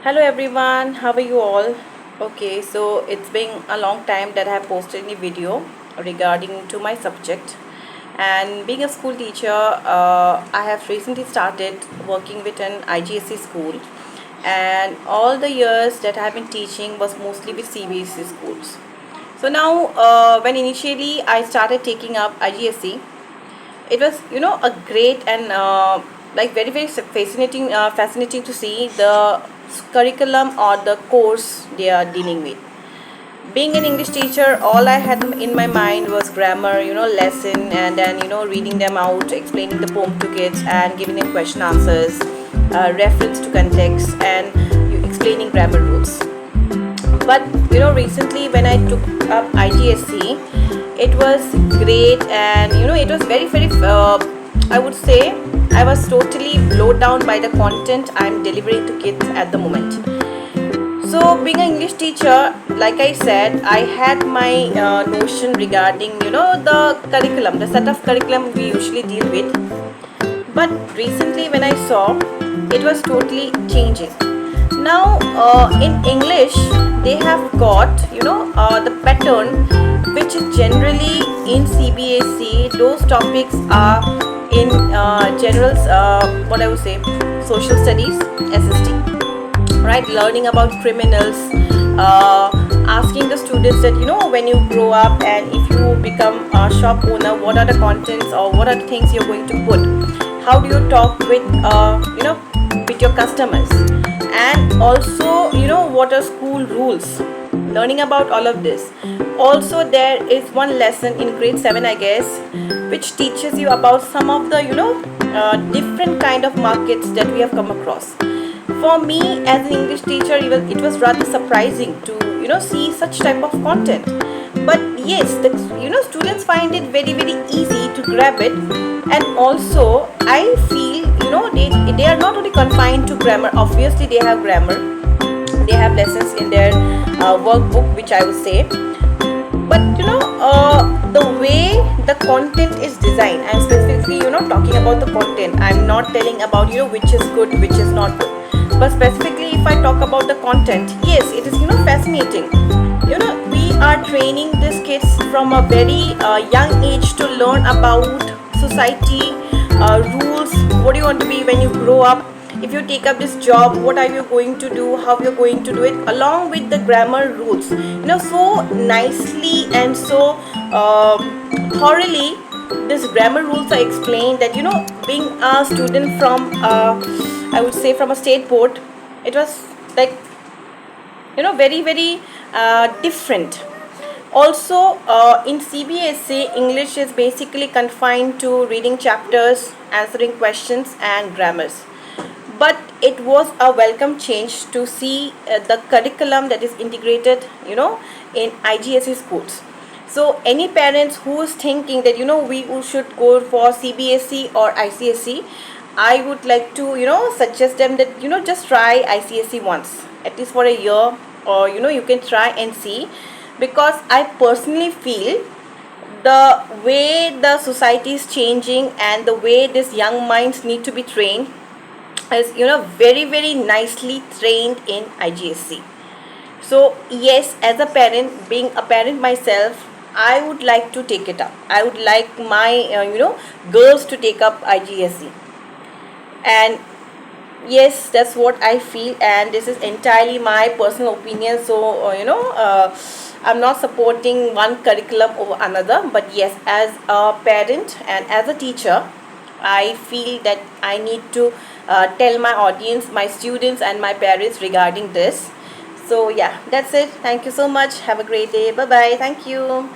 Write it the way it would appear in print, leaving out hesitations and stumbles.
Hello everyone, how are you all? Okay, so it's been a long time that I have posted any video regarding to my subject. And being a school teacher, I have recently started working with an IGSE school. And all the years that I have been teaching was mostly with CBSE schools. So now, when initially I started taking up IGSE, it was a great and like very fascinating to see the curriculum or the course they are dealing with. Being an English teacher, all I had in my mind was grammar, lesson, and then reading them out, explaining the poem to kids and giving them question answers, reference to context, and explaining grammar rules. But recently when I took up IGSC, it was great, and it was very I would say I was totally blown down by the content I'm delivering to kids at the moment. So being an English teacher, like I said, I had my notion regarding the curriculum, the set of curriculum we usually deal with. But recently when I saw, it was totally changing. Now in English they have got the pattern which is generally in CBSE. Those topics are in general, what I would say, social studies, SST, right? Learning about criminals, asking the students that when you grow up and if you become a shop owner, what are the contents or what are the things you're going to put, how do you talk with with your customers, and also what are school rules, learning about all of this. Also there is one lesson in grade 7, I guess, which teaches you about some of the different kind of markets that we have come across. For me as an English teacher, it was rather surprising to see such type of content. But yes, the students find it very easy to grab it. And also I feel they are not only confined to grammar. Obviously they have grammar, they have lessons in their workbook, which I would say. But the way the content is designed, I'm specifically talking about the content. I'm not telling about which is good, which is not good. But specifically if I talk about the content, yes, it is fascinating. We are training these kids from a very young age to learn about society, rules, what do you want to be when you grow up, if you take up this job, what are you going to do, how you're going to do it, along with the grammar rules, so nicely and so thoroughly. This grammar rules are explained that being a student from I would say from a state board, it was like very different. Also in CBSE, English is basically confined to reading chapters, answering questions, and grammars. But it was a welcome change to see the curriculum that is integrated in IGSE schools. So any parents who is thinking that we should go for CBSE or ICSE, I would like to suggest them that just try ICSE once, at least for a year, or you can try and see. Because I personally feel the way the society is changing and the way these young minds need to be trained is very nicely trained in IGSE. So yes, as a parent, being a parent myself, I would like to take it up. I would like my girls to take up IGSE. And yes, that's what I feel, and this is entirely my personal opinion. So I'm not supporting one curriculum over another, but yes, as a parent and as a teacher, I feel that I need to tell my audience, my students and my parents regarding this. So yeah, that's it. Thank you so much. Have a great day. Bye bye. Thank you.